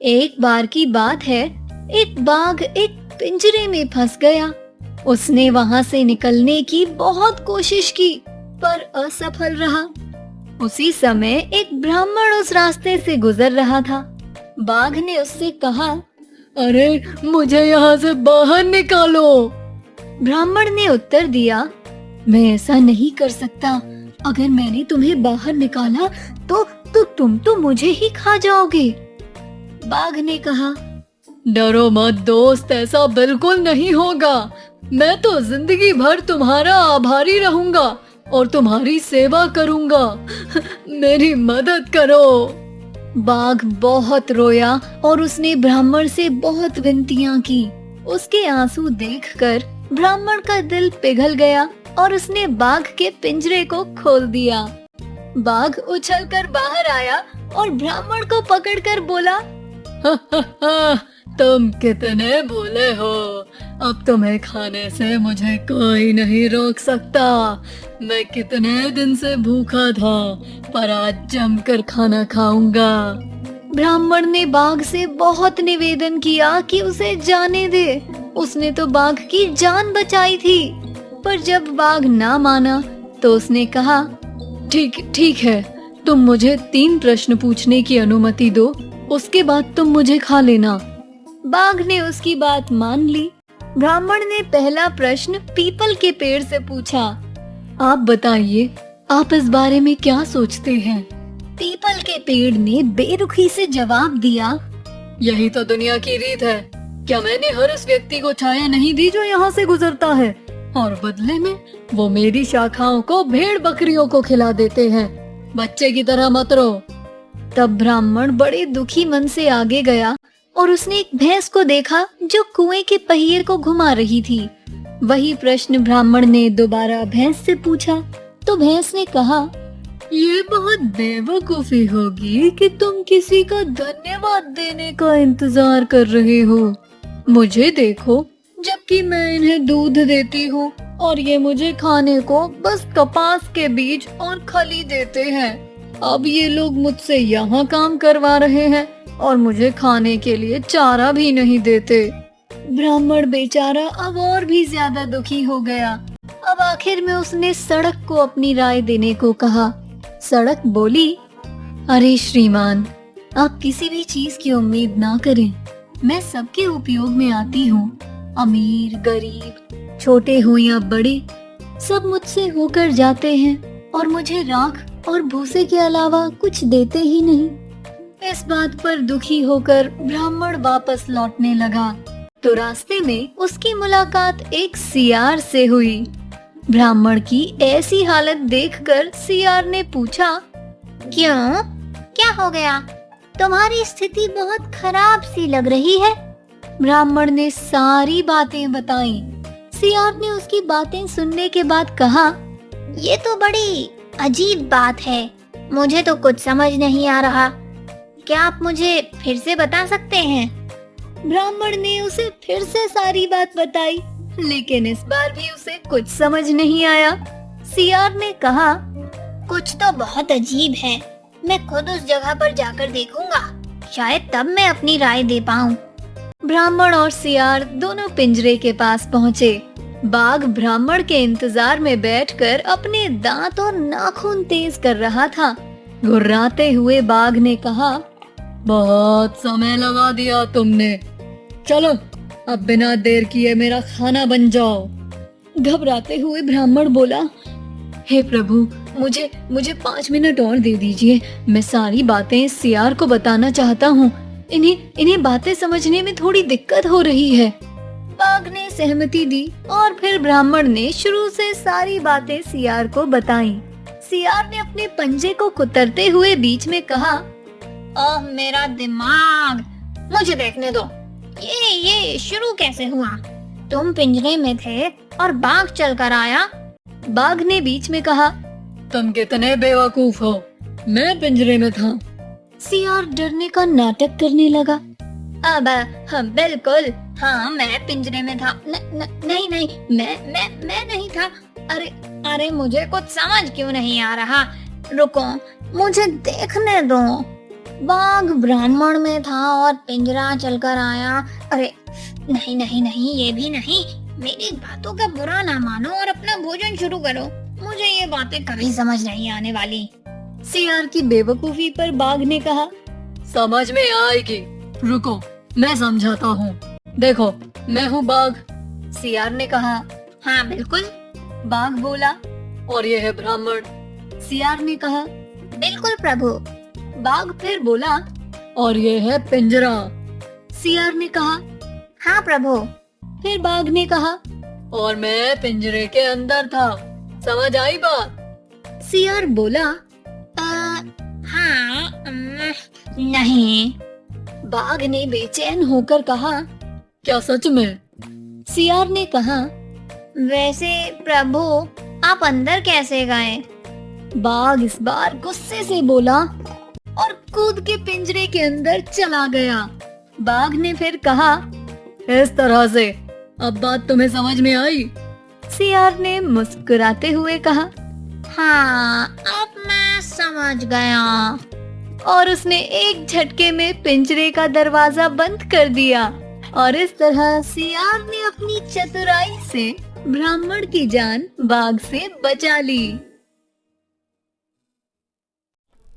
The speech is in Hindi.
एक बार की बात है, एक बाघ एक पिंजरे में फंस गया। उसने वहां से निकलने की बहुत कोशिश की, पर असफल रहा। उसी समय एक ब्राह्मण उस रास्ते से गुजर रहा था। बाघ ने उससे कहा, अरे मुझे यहाँ से बाहर निकालो। ब्राह्मण ने उत्तर दिया, मैं ऐसा नहीं कर सकता। अगर मैंने तुम्हें बाहर निकाला तो तुम तो मुझे ही खा जाओगे। बाघ ने कहा, डरो मत दोस्त, ऐसा बिल्कुल नहीं होगा। मैं तो जिंदगी भर तुम्हारा आभारी रहूंगा और तुम्हारी सेवा करूंगा। मेरी मदद करो। बाघ बहुत रोया और उसने ब्राह्मण से बहुत विनतियां की। उसके आंसू देखकर ब्राह्मण का दिल पिघल गया और उसने बाघ के पिंजरे को खोल दिया। बाघ उछलकर बाहर आया और ब्राह्मण को पकड़कर बोला, तुम कितने भोले हो। अब तुम्हें खाने से मुझे कोई नहीं रोक सकता। मैं कितने दिन से भूखा था, पर आज जमकर खाना खाऊंगा। ब्राह्मण ने बाघ से बहुत निवेदन किया कि उसे जाने दे। उसने तो बाघ की जान बचाई थी। पर जब बाघ ना माना तो उसने कहा, ठीक है, तुम मुझे 3 प्रश्न पूछने की अनुमति दो, उसके बाद तुम मुझे खा लेना। बाघ ने उसकी बात मान ली। ब्राह्मण ने पहला प्रश्न पीपल के पेड़ से पूछा, आप बताइए, आप इस बारे में क्या सोचते हैं? पीपल के पेड़ ने बेरुखी से जवाब दिया, यही तो दुनिया की रीत है। क्या मैंने हर उस व्यक्ति को छाया नहीं दी जो यहाँ से गुजरता है, और बदले में वो मेरी शाखाओं को भेड़ बकरियों को खिला देते हैं। बच्चे की तरह मत रो। तब ब्राह्मण बड़े दुखी मन से आगे गया और उसने एक भैंस को देखा जो कुएं के पहिए को घुमा रही थी। वही प्रश्न ब्राह्मण ने दोबारा भैंस से पूछा तो भैंस ने कहा, ये बहुत बेवकूफी होगी कि तुम किसी का धन्यवाद देने का इंतजार कर रहे हो। मुझे देखो, जबकि मैं इन्हें दूध देती हूँ और ये मुझे खाने को बस कपास के बीज और खली देते हैं। अब ये लोग मुझसे यहाँ काम करवा रहे हैं और मुझे खाने के लिए चारा भी नहीं देते। ब्राह्मण बेचारा अब और भी ज्यादा दुखी हो गया। अब आखिर में उसने सड़क को अपनी राय देने को कहा। सड़क बोली, अरे श्रीमान, आप किसी भी चीज की उम्मीद ना करें। मैं सबके उपयोग में आती हूँ। अमीर गरीब, छोटे हो या बड़े, सब मुझसे होकर जाते हैं और मुझे राख और भूसे के अलावा कुछ देते ही नहीं। इस बात पर दुखी होकर ब्राह्मण वापस लौटने लगा तो रास्ते में उसकी मुलाकात एक सियार से हुई। ब्राह्मण की ऐसी हालत देखकर सियार ने पूछा, क्यों, क्या हो गया? तुम्हारी स्थिति बहुत खराब सी लग रही है। ब्राह्मण ने सारी बातें बताई। सियार ने उसकी बातें सुनने के बाद कहा, ये तो बड़ी अजीब बात है, मुझे तो कुछ समझ नहीं आ रहा। क्या आप मुझे फिर से बता सकते हैं? ब्राह्मण ने उसे फिर से सारी बात बताई, लेकिन इस बार भी उसे कुछ समझ नहीं आया। सियार ने कहा, कुछ तो बहुत अजीब है। मैं खुद उस जगह पर जाकर देखूंगा, शायद तब मैं अपनी राय दे पाऊं। ब्राह्मण और सियार दोनों पिंजरे के पास पहुँचे। बाघ ब्राह्मण के इंतजार में बैठकर अपने दांत और नाखून तेज कर रहा था। घुर्राते हुए बाघ ने कहा, बहुत समय लगा दिया तुमने। चलो, अब बिना देर किए मेरा खाना बन जाओ। घबराते हुए ब्राह्मण बोला, हे प्रभु, मुझे 5 मिनट और दे दीजिए। मैं सारी बातें सियार को बताना चाहता हूँ। इन्हें बातें समझने में थोड़ी दिक्कत हो रही है। बाघ ने सहमति दी और फिर ब्राह्मण ने शुरू से सारी बातें सियार को बताईं। सियार ने अपने पंजे को कुतरते हुए बीच में कहा, ओह मेरा दिमाग, मुझे देखने दो। ये शुरू कैसे हुआ? तुम पिंजरे में थे और बाघ चलकर आया। बाघ ने बीच में कहा, तुम कितने बेवकूफ हो, मैं पिंजरे में था। सियार डरने का नाटक करने लगा। अब हम बिल्कुल, हाँ मैं पिंजरे में था। नहीं मैं नहीं था। अरे मुझे कुछ समझ क्यों नहीं आ रहा। रुको, मुझे देखने दो। बाघ ब्राह्मण में था और पिंजरा चलकर आया। अरे नहीं नहीं नहीं, ये भी नहीं। मेरी बातों का बुरा ना मानो और अपना भोजन शुरू करो। मुझे ये बातें कभी समझ नहीं आने वाली। सियार की बेवकूफी पर बाघ ने कहा, समझ में आएगी, रुको मैं समझाता हूँ। देखो मैं हूँ बाघ। सियार ने कहा, हाँ बिल्कुल। बाघ बोला, और ये है ब्राह्मण। सियार ने कहा, बिल्कुल प्रभु। बाघ फिर बोला, और ये है पिंजरा। सियार ने कहा, हाँ प्रभु। फिर बाघ ने कहा, और मैं पिंजरे के अंदर था। समझ आई बात? सियार बोला, हाँ नहीं। बाघ ने बेचैन होकर कहा, क्या सच में? सियार ने कहा, वैसे प्रभु आप अंदर कैसे गए? बाघ इस बार गुस्से से बोला और कूद के पिंजरे के अंदर चला गया। बाघ ने फिर कहा, इस तरह से अब बात तुम्हें समझ में आई? सियार ने मुस्कुराते हुए कहा, हाँ अब मैं समझ गया। और उसने एक झटके में पिंजरे का दरवाजा बंद कर दिया। और इस तरह सियार ने अपनी चतुराई से ब्राह्मण की जान बाघ से बचा ली।